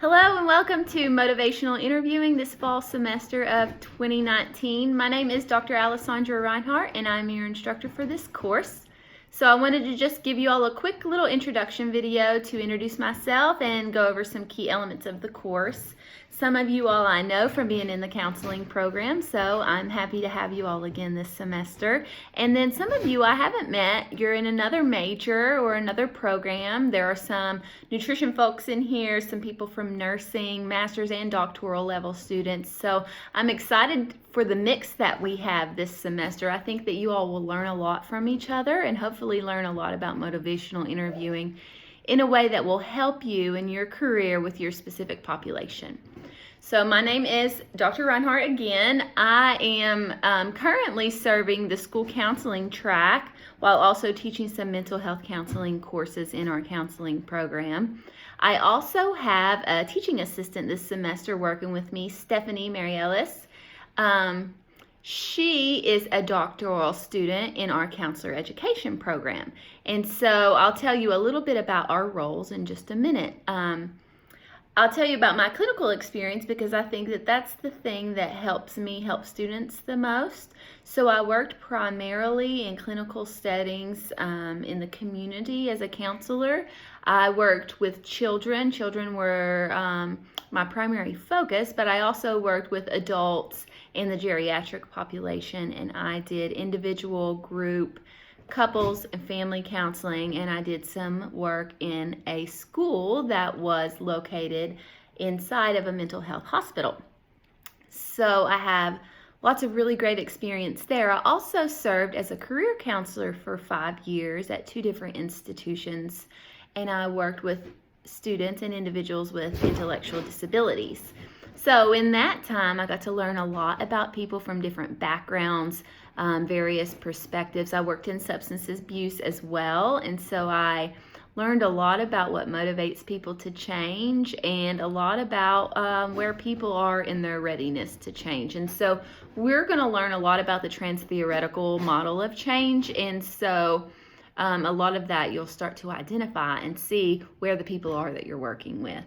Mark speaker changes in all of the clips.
Speaker 1: Hello and welcome to Motivational Interviewing this fall semester of 2019. My name is Dr. Alessandra Reinhardt and I'm your instructor for this course. So I wanted to just give you all a quick little introduction video to introduce myself and go over some key elements of the course. Some of you all I know from being in the counseling program, so I'm happy to have you all again this semester. And then some of you I haven't met, you're in another major or another program. There are some nutrition folks in here, some people from nursing, master's and doctoral level students. So I'm excited for the mix that we have this semester. I think that you all will learn a lot from each other and hopefully learn a lot about motivational interviewing in a way that will help you in your career with your specific population. So my name is Dr. Reinhardt again. I am currently serving the school counseling track while also teaching some mental health counseling courses in our counseling program. I also have a teaching assistant this semester working with me, Stephanie Mariellis. She is a doctoral student in our counselor education program. And so I'll tell you a little bit about our roles in just a minute. I'll tell you about my clinical experience because I think that that's the thing that helps me help students the most. So I worked primarily in clinical settings in the community as a counselor. I worked with children. Children were my primary focus, but I also worked with adults in the geriatric population, and I did individual, group, couples and family counseling, and I did some work in a school that was located inside of a mental health hospital. So I have lots of really great experience there. I also served as a career counselor for 5 years at 2 different institutions, and I worked with students and individuals with intellectual disabilities. So in that time, I got to learn a lot about people from different backgrounds, various perspectives. I worked in substance abuse as well, and so I learned a lot about what motivates people to change and a lot about where people are in their readiness to change. And so we're going to learn a lot about the trans-theoretical model of change, and so a lot of that you'll start to identify and see where the people are that you're working with.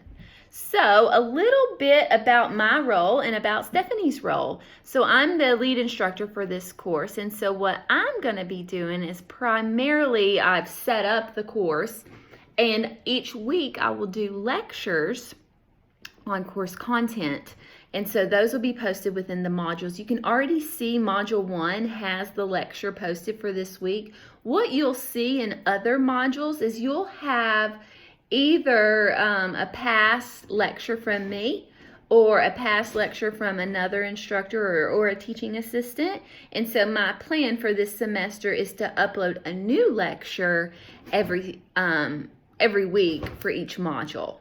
Speaker 1: So a little bit about my role and about Stephanie's role. So I'm the lead instructor for this course, and so what I'm going to be doing is primarily I've set up the course, and each week I will do lectures on course content, and so those will be posted within the modules. You can already see Module 1 has the lecture posted for this week. What you'll see in other modules is you'll have either a past lecture from me or a past lecture from another instructor or a teaching assistant. And so my plan for this semester is to upload a new lecture every week for each module.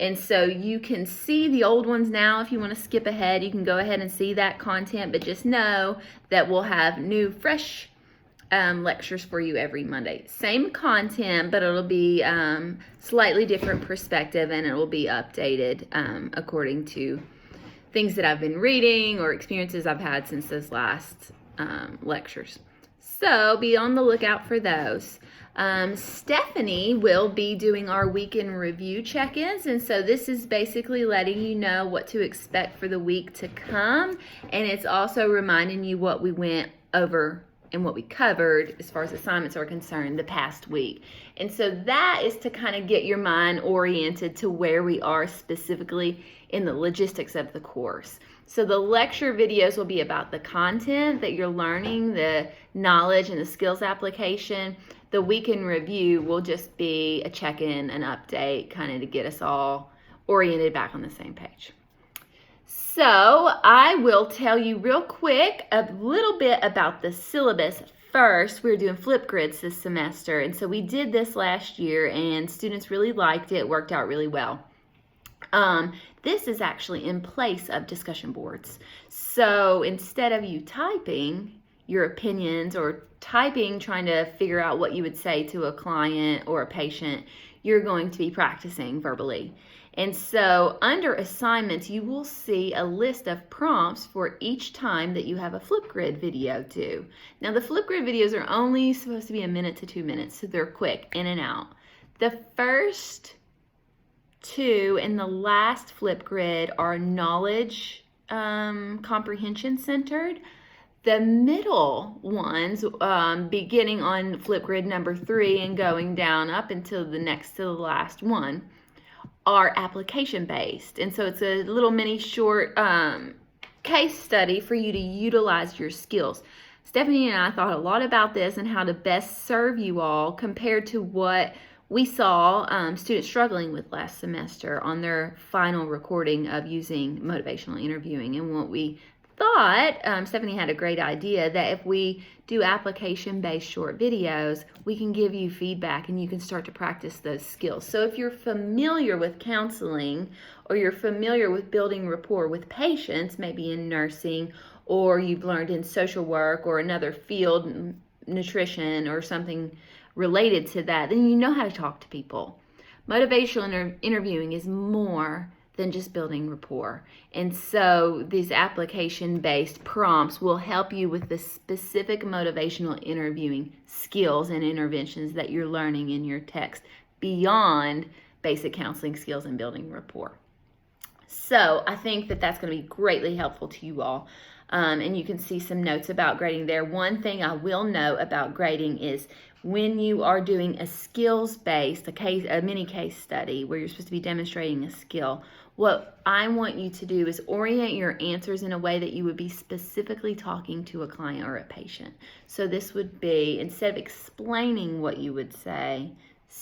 Speaker 1: And so you can see the old ones now. If you want to skip ahead, you can go ahead and see that content, but just know that we'll have new, fresh lectures for you every Monday. Same content, but it'll be slightly different perspective, and it will be updated according to things that I've been reading or experiences I've had since those last lectures. So be on the lookout for those. Stephanie will be doing our weekend review check-ins, and so this is basically letting you know what to expect for the week to come, and it's also reminding you what we went over and what we covered as far as assignments are concerned the past week. And so that is to kind of get your mind oriented to where we are specifically in the logistics of the course. So the lecture videos will be about the content that you're learning, the knowledge and the skills application. The weekend review will just be a check-in, an update, kind of to get us all oriented back on the same page. So I will tell you real quick a little bit about the syllabus. First, we're doing flip grids this semester, and so we did this last year and students really liked it, worked out really well. This is actually in place of discussion boards. So instead of you typing your opinions or typing trying to figure out what you would say to a client or a patient, you're going to be practicing verbally. And so under assignments, you will see a list of prompts for each time that you have a Flipgrid video due. Now the Flipgrid videos are only supposed to be 1 minute to 2 minutes, so they're quick, in and out. The first 2 and the last Flipgrid are knowledge comprehension centered. The middle ones, beginning on Flipgrid number 3 and going down up until the next to the last one, are application based. And so it's a little mini short case study for you to utilize your skills. Stephanie and I thought a lot about this and how to best serve you all compared to what we saw students struggling with last semester on their final recording of using motivational interviewing. And what we thought, Stephanie had a great idea that if we do application-based short videos, we can give you feedback and you can start to practice those skills. So if you're familiar with counseling or you're familiar with building rapport with patients, maybe in nursing, or you've learned in social work or another field, nutrition or something related to that, then you know how to talk to people. Motivational interviewing is more than just building rapport. And so these application-based prompts will help you with the specific motivational interviewing skills and interventions that you're learning in your text beyond basic counseling skills and building rapport. So I think that that's going to be greatly helpful to you all. And you can see some notes about grading there. One thing I will note about grading is when you are doing a skills-based, a mini case study where you're supposed to be demonstrating a skill, what I want you to do is orient your answers in a way that you would be specifically talking to a client or a patient. So this would be, instead of explaining what you would say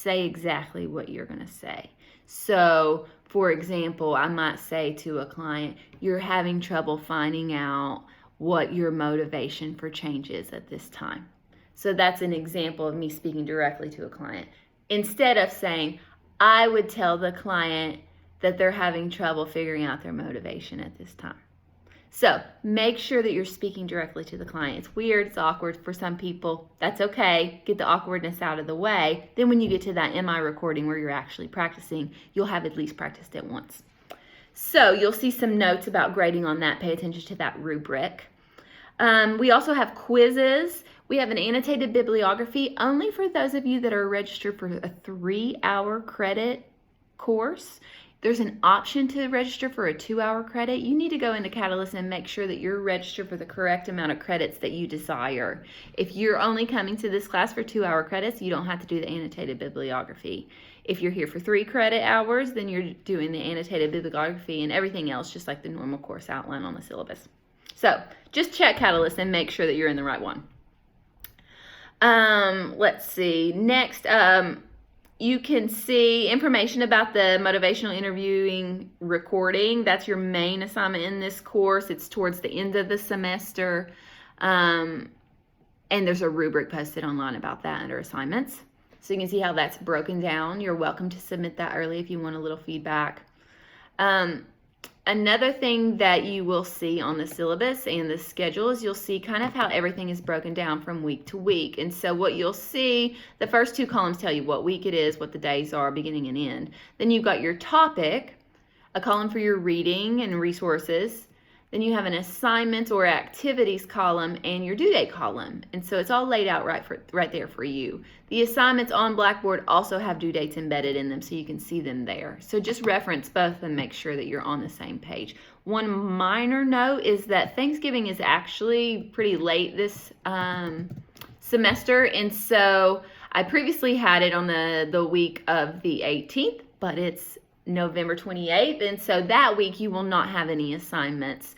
Speaker 1: exactly what you're going to say. So, for example, I might say to a client, you're having trouble finding out what your motivation for change is at this time. So that's an example of me speaking directly to a client. Instead of saying, I would tell the client that they're having trouble figuring out their motivation at this time. So make sure that you're speaking directly to the client. It's weird, it's awkward for some people. That's okay. Get the awkwardness out of the way. Then when you get to that MI recording where you're actually practicing, you'll have at least practiced it once. So you'll see some notes about grading on that. Pay attention to that rubric. We also have quizzes. We have an annotated bibliography only for those of you that are registered for a 3-hour credit course. There's an option to register for a 2-hour credit. You need to go into Catalyst and make sure that you're registered for the correct amount of credits that you desire. If you're only coming to this class for 2-hour credits, you don't have to do the annotated bibliography. If you're here for 3 credit hours, then you're doing the annotated bibliography and everything else just like the normal course outline on the syllabus. So just check Catalyst and make sure that you're in the right one. Let's see. Next, you can see information about the motivational interviewing recording. That's your main assignment in this course. It's towards the end of the semester. And there's a rubric posted online about that under assignments. So you can see how that's broken down. You're welcome to submit that early if you want a little feedback. Another thing that you will see on the syllabus and the schedule is you'll see kind of how everything is broken down from week to week. And so what you'll see, the first 2 columns tell you what week it is, what the days are, beginning and end. Then you've got your topic, a column for your reading and resources. Then you have an assignments or activities column and your due date column. And so it's all laid out right there for you. The assignments on Blackboard also have due dates embedded in them so you can see them there. So just reference both and make sure that you're on the same page. One minor note is that Thanksgiving is actually pretty late this semester. And so I previously had it on the week of the 18th, but it's November 28th, and so that week you will not have any assignments.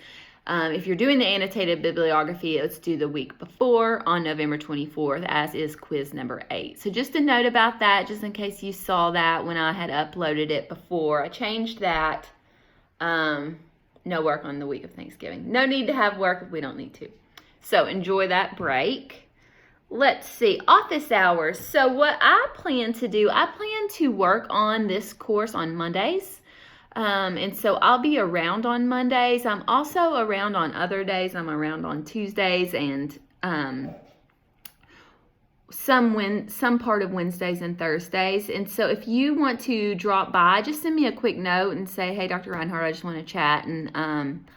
Speaker 1: If you're doing the annotated bibliography, it's due the week before on November 24th, as is quiz number 8. So just a note about that, just in case you saw that when I had uploaded it before. I changed that. No work on the week of Thanksgiving. No need to have work if we don't need to. So enjoy that break. Let's see, office hours. So what I plan to do, I plan to work on this course on Mondays. And so I'll be around on Mondays. I'm also around on other days. I'm around on Tuesdays and some part of Wednesdays and Thursdays. And so if you want to drop by, just send me a quick note and say, hey, Dr. Reinhardt, I just want to chat, and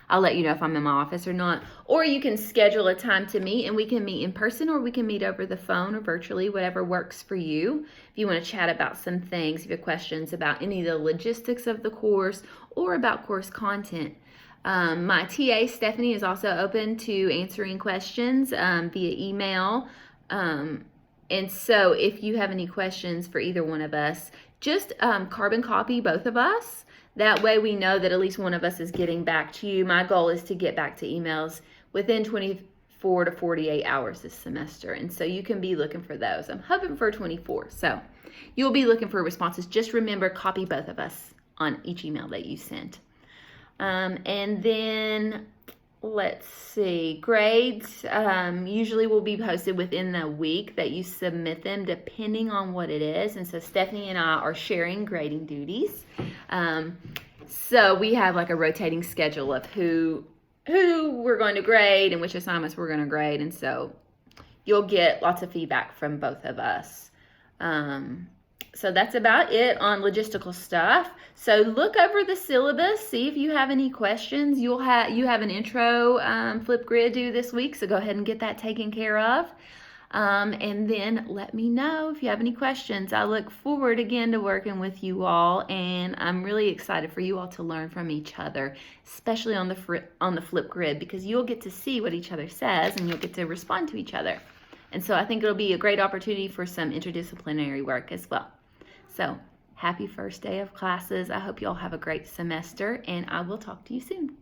Speaker 1: I'll let you know if I'm in my office or not. Or you can schedule a time to meet, and we can meet in person, or we can meet over the phone or virtually, whatever works for you. If you want to chat about some things, if you have questions about any of the logistics of the course or about course content. My TA, Stephanie, is also open to answering questions via email. And so if you have any questions for either one of us, just carbon copy both of us. That way we know that at least one of us is getting back to you. My goal is to get back to emails within 24 to 48 hours this semester. And so you can be looking for those. I'm hoping for 24. So you'll be looking for responses. Just remember, copy both of us on each email that you sent. And then let's see, grades usually will be posted within the week that you submit them, depending on what it is. And so Stephanie and I are sharing grading duties. So we have like a rotating schedule of who we're going to grade and which assignments we're going to grade. And so you'll get lots of feedback from both of us. So that's about it on logistical stuff. So look over the syllabus, see if you have any questions. You have an intro flip grid due this week, so go ahead and get that taken care of. And then let me know if you have any questions. I look forward again to working with you all, and I'm really excited for you all to learn from each other, especially on the flip grid, because you'll get to see what each other says and you'll get to respond to each other. And so I think it'll be a great opportunity for some interdisciplinary work as well. So happy first day of classes. I hope you all have a great semester, and I will talk to you soon.